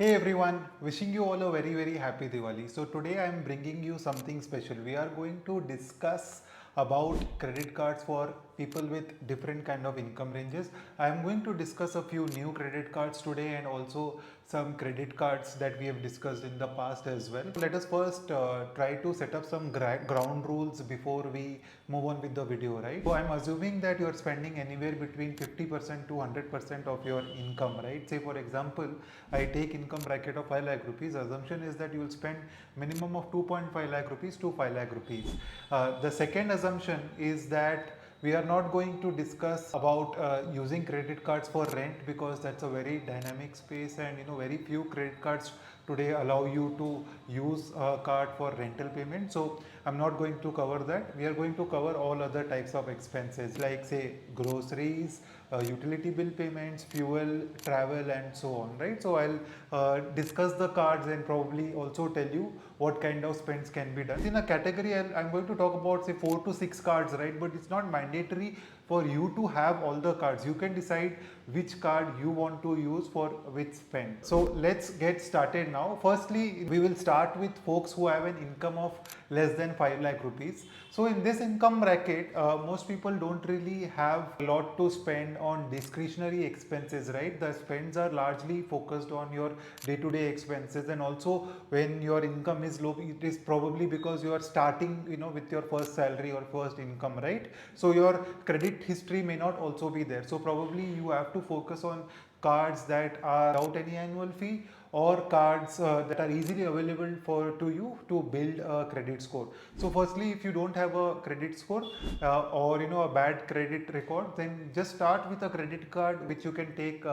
Hey everyone, wishing you all a very happy Diwali. So today I am bringing you something special. We are going to discuss about credit cards for people with different kind of income ranges. I am going to discuss a few new credit cards today and also some credit cards that we have discussed in the past as well. Let us first try to set up some ground rules before we move on with the video, right? So I'm assuming that you are spending anywhere between 50% to 100% of your income, right? Say for example, I take income bracket of 5 lakh rupees. Assumption is that you will spend minimum of 2.5 lakh rupees to 5 lakh rupees. The second assumption is that we are not going to discuss about using credit cards for rent, because that's a very dynamic space, and very few credit cards today allow you to use a card for rental payment. So I'm not going to cover that. We are going to cover all other types of expenses like say groceries, utility bill payments, fuel, travel, and so on, right? So I'll discuss the cards and probably also tell you what kind of spends can be done. In a category, I'm going to talk about say 4 to 6 cards, right? But it's not mandatory for you to have all the cards. You can decide which card you want to use for which spend. So let's get started now. Firstly, we will start with folks who have an income of less than 5 lakh rupees. So in this income bracket, most people don't really have a lot to spend on discretionary expenses, right? The spends are largely focused on your day-to-day expenses, and also when your income is low, it is probably because you are starting, with your first salary or first income, right? So your credit history may not also be there. So probably you have to focus on cards that are without any annual fee, or cards that are easily available for to you to build a credit score. So firstly, if you don't have a credit score or a bad credit record, then just start with a credit card which you can take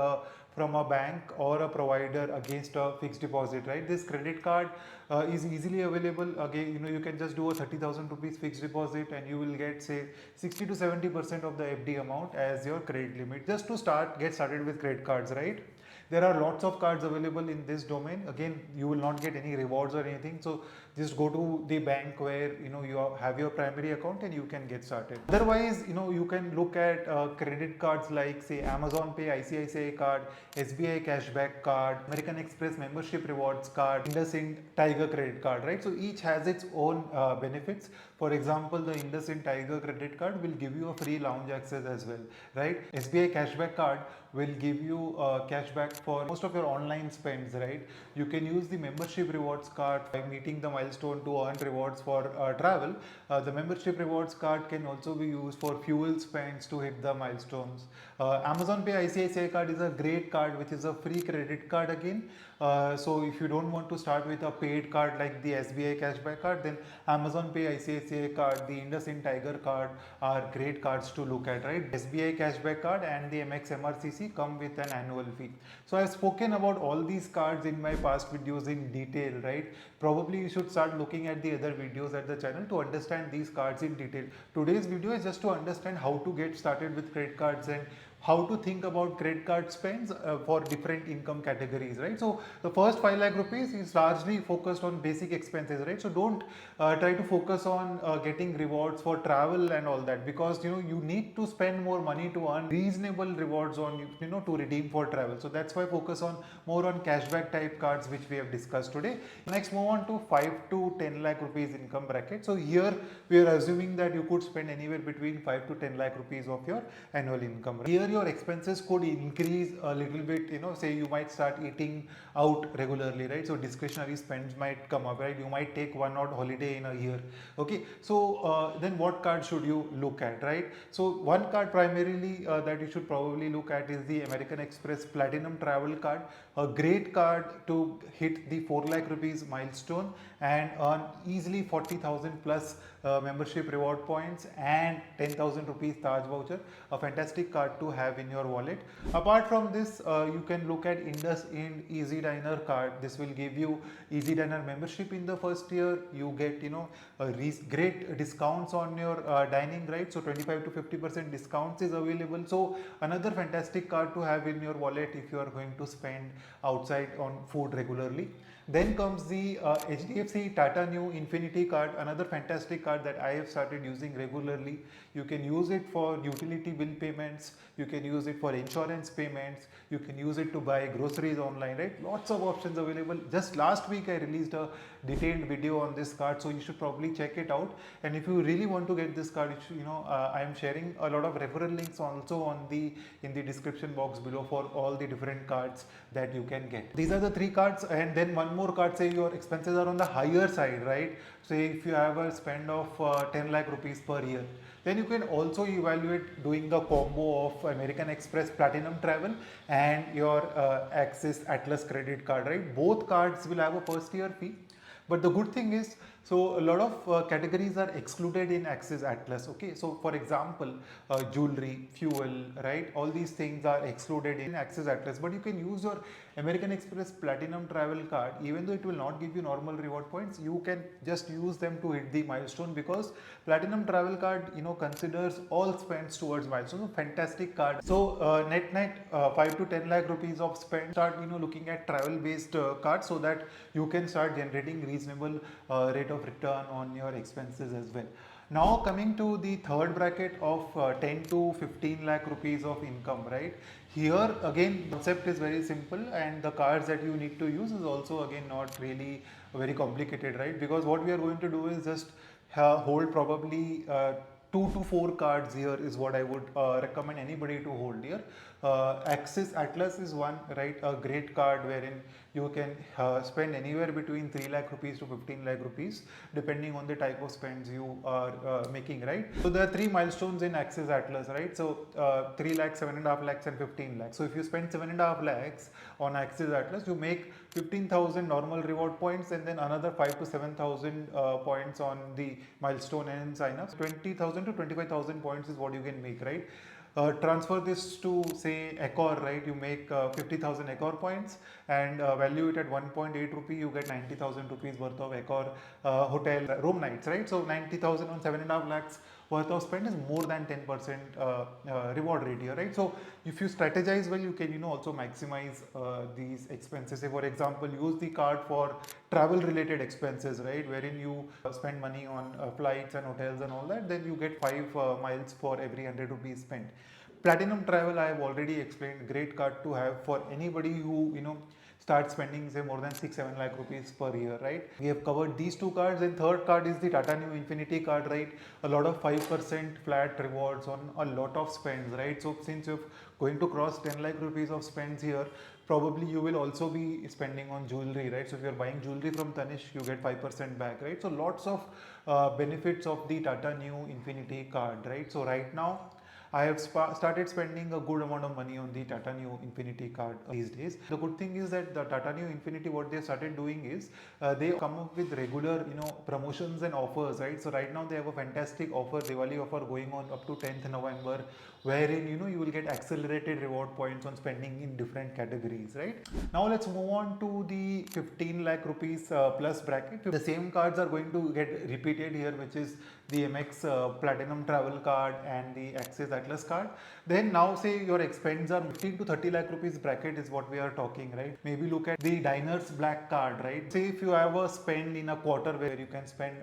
from a bank or a provider against a fixed deposit, right? This credit card is easily available. Again, you can just do a 30,000 rupees fixed deposit and you will get say 60 to 70% of the FD amount as your credit limit, just to get started with credit cards, right? There are lots of cards available in this domain. Again, you will not get any rewards or anything, so just go to the bank where you have your primary account and you can get started. Otherwise, you can look at credit cards like say Amazon Pay, ICICI card, SBI Cashback card, American Express membership rewards card, Indusind Tiger credit card, right? So each has its own benefits. For example, the Indusind Tiger credit card will give you a free lounge access as well, right? SBI Cashback card will give you cashback for most of your online spends, right? You can use the membership rewards card by meeting the milestone to earn rewards for travel. The membership rewards card can also be used for fuel spends to hit the milestones. Amazon Pay ICICI card is a great card which is a free credit card again. So if you don't want to start with a paid card like the SBI Cashback card, then Amazon Pay ICICI card, the Indusind Tiger card are great cards to look at, right? SBI Cashback card and the Amex MRCC come with an annual fee. So I've spoken about all these cards in my past videos in detail, right? Probably you should start looking at the other videos at the channel to understand these cards in detail. Today's video is just to understand how to get started with credit cards and how to think about credit card spends for different income categories, right? So the first 5 lakh rupees is largely focused on basic expenses, right? So don't try to focus on getting rewards for travel and all that, because you need to spend more money to earn reasonable rewards on to redeem for travel. So that's why focus on more on cashback type cards which we have discussed today. Next, move on to 5 to 10 lakh rupees income bracket. So here we are assuming that you could spend anywhere between 5 to 10 lakh rupees of your annual income. Here your expenses could increase a little bit, say you might start eating out regularly, right? So discretionary spends might come up, right? You might take one odd holiday in a year. Okay, so then what card should you look at, right? So one card primarily that you should probably look at is the American Express Platinum Travel Card, a great card to hit the 4 lakh rupees milestone and earn easily 40,000 plus membership reward points and 10,000 rupees Taj voucher. A fantastic card to have in your wallet. Apart from this, you can look at Indusind Easy Diner card. This will give you Easy Diner membership in the first year. You get great discounts on your dining, right? So 25 to 50% discounts is available. So another fantastic card to have in your wallet if you are going to spend outside on food regularly. Then comes the HDFC Tata New Infinity card, another fantastic card card that I have started using regularly. You can use it for utility bill payments, you can use it for insurance payments, you can use it to buy groceries online, right? Lots of options available. Just last week I released a detailed video on this card, so you should probably check it out. And if you really want to get this card, I am sharing a lot of referral links also in the description box below for all the different cards that you can get. These are the three cards, and then one more card. Say your expenses are on the higher side, right? Say if you have a spend of 10 lakh rupees per year, then you can also evaluate doing the combo of American Express Platinum Travel and your Axis Atlas credit card, right? Both cards will have a first year fee. But the good thing is, so a lot of categories are excluded in Axis Atlas. Okay, so for example, jewelry, fuel, right? All these things are excluded in Axis Atlas. But you can use your American Express Platinum Travel card, even though it will not give you normal reward points. You can just use them to hit the milestone, because Platinum Travel card, considers all spends towards milestone. So fantastic card. So net 5 to 10 lakh rupees of spend. Start looking at travel based cards, so that you can start generating reasonable rate of return on your expenses as well. Now coming to the third bracket of 10 to 15 lakh rupees of income, right? Here again concept is very simple, and the cards that you need to use is also again not really very complicated, right? Because what we are going to do is just hold probably 2 to 4 cards here is what I would recommend anybody to hold here. Axis Atlas is one, right? A great card wherein you can spend anywhere between 3 lakh rupees to 15 lakh rupees depending on the type of spends you are making, right? So there are 3 milestones in Axis Atlas, right? So 3 lakhs, 7.5 lakhs and 15 lakhs. So if you spend 7.5 lakhs on Axis Atlas, you make 15,000 normal reward points, and then another 5 to 7,000 points on the milestone and sign ups. 20,000 to 25,000 points is what you can make, right? Transfer this to say Accor, right? You make 50,000 Accor points and value it at 1.8 rupee, you get 90,000 rupees worth of Accor hotel room nights, right? So 90,000 on 7.5 lakhs worth of spend is more than 10% reward rate here, right? So if you strategize well, you can also maximize these expenses. Say for example, use the card for travel related expenses, right, wherein you spend money on flights and hotels and all that, then you get 5 miles for every 100 rupees spent. Platinum Travel, I have already explained, great card to have for anybody who start spending say more than 6-7 lakh rupees per year, right? We have covered these 2 cards, and third card is the Tata Neu Infinity card, right? A lot of 5% flat rewards on a lot of spends, right? So since you're going to cross 10 lakh rupees of spends here, probably you will also be spending on jewelry, right? So if you're buying jewelry from Tanish, you get 5% back, right? So lots of benefits of the Tata Neu Infinity card, right? So right now I have started spending a good amount of money on the Tata Neu Infinity card these days. The good thing is that the Tata Neu Infinity, what they started doing is they come up with regular promotions and offers, right? So right now they have a fantastic offer, Diwali offer going on up to 10th November, wherein you will get accelerated reward points on spending in different categories, right? Now let's move on to the 15 lakh rupees plus bracket. The same cards are going to get repeated here, which is the Amex Platinum Travel card and the Axis Atlas card. Then now say your expenses are 15 to 30 lakh rupees bracket is what we are talking, right? Maybe look at the Diners Black card, right? Say if you have a spend in a quarter where you can spend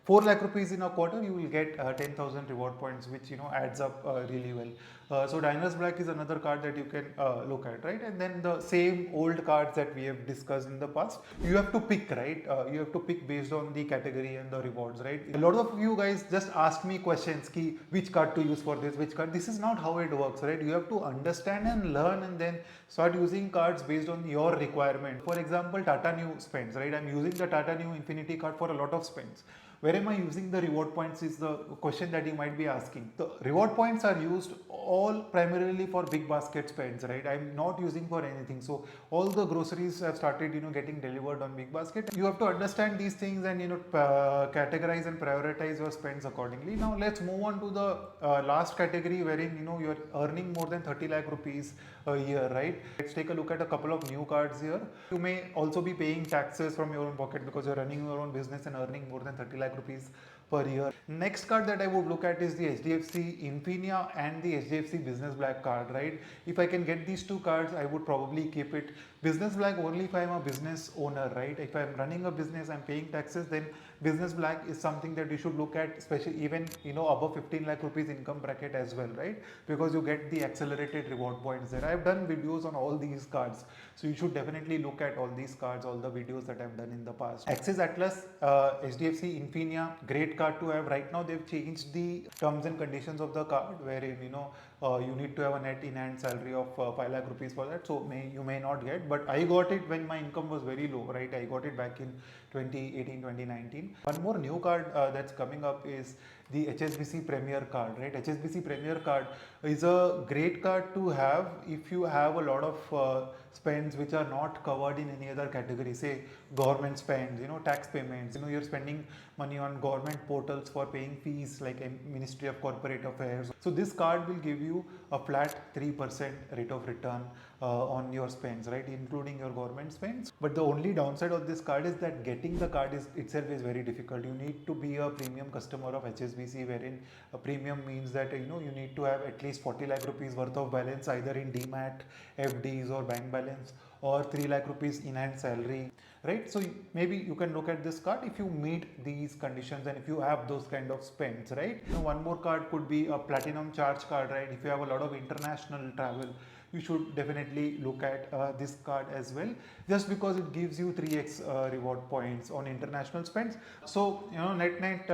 4 lakh rupees in a quarter, you will get 10,000 reward points, which adds up really well. So Diners Black is another card that you can look at, right? And then the same old cards that we have discussed in the past, you have to pick, right? You have to pick based on the category and the rewards, right? A lot of you guys just ask me questions, ki which card to use for this, which card. This is not how it works, right? You have to understand and learn, and then start using cards based on your requirement. For example, Tata Neu spends, right? I'm using the Tata Neu Infinity card for a lot of spends. Where am I using the reward points is the question that you might be asking. The reward points are used all primarily for big basket spends, right? I'm not using for anything. So all the groceries have started, getting delivered on big basket. You have to understand these things and, categorize and prioritize your spends accordingly. Now let's move on to the last category wherein, you're earning more than 30 lakh rupees a year, right? Let's take a look at a couple of new cards here. You may also be paying taxes from your own pocket because you're running your own business and earning more than 30 lakh rupees per year. Next card that I would look at is the HDFC Infinia and the HDFC Business Black card, right? If I can get these 2 cards, I would probably keep it, Business Black only if I'm a business owner, right? If I'm running a business, I'm paying taxes, then Business Black is something that you should look at, especially even above 15 lakh rupees income bracket as well, right? Because you get the accelerated reward points there. I've done videos on all these cards, so you should definitely look at all these cards, all the videos that I've done in the past. Axis Atlas, HDFC, Infinia, great card to have. Right now they've changed the terms and conditions of the card, wherein you need to have a net in-hand salary of 5 lakh rupees for that. So you may not get, but I got it when my income was very low, right? I got it back in 2018, 2019. One more new card that's coming up is the HSBC Premier card, right? HSBC Premier card is a great card to have if you have a lot of spends which are not covered in any other category, say government spends, tax payments, you're spending money on government portals for paying fees like a Ministry of Corporate Affairs. So this card will give you a flat 3% rate of return on your spends, right, including your government spends. But the only downside of this card is that getting the card itself is very difficult. You need to be a premium customer of HSBC, wherein a premium means that you need to have at least 40 lakh rupees worth of balance either in demat, FDs or bank balance, or 3 lakh rupees in hand salary, right? So maybe you can look at this card if you meet these conditions and if you have those kind of spends, right? One more card could be a platinum charge card, right? If you have a lot of international travel, you should definitely look at this card as well, just because it gives you 3x reward points on international spends. So net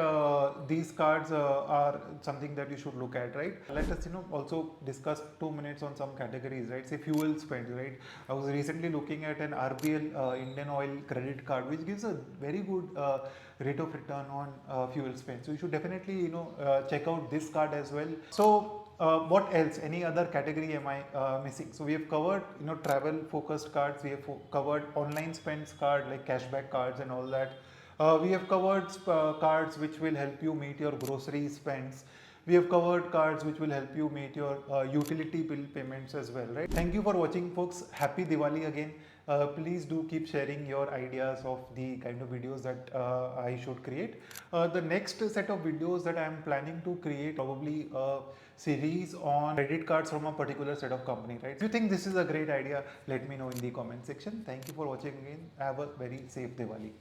these cards are something that you should look at, right? Let us also discuss 2 minutes on some categories, right? Say fuel spends, right? I was recently looking at an RBL Indian Oil credit card which gives a very good rate of return on fuel spend. So you should definitely check out this card as well. So what else? Any other category am I missing? So we have covered travel focused cards. We have covered online spends card like cashback cards and all that. We have covered cards which will help you meet your grocery spends. We have covered cards which will help you meet your utility bill payments as well, right? Thank you for watching, folks. Happy Diwali again. Please do keep sharing your ideas of the kind of videos that I should create. The next set of videos that I am planning to create, probably a series on credit cards from a particular set of company, right? If you think this is a great idea, let me know in the comment section. Thank you for watching again. Have a very safe Diwali.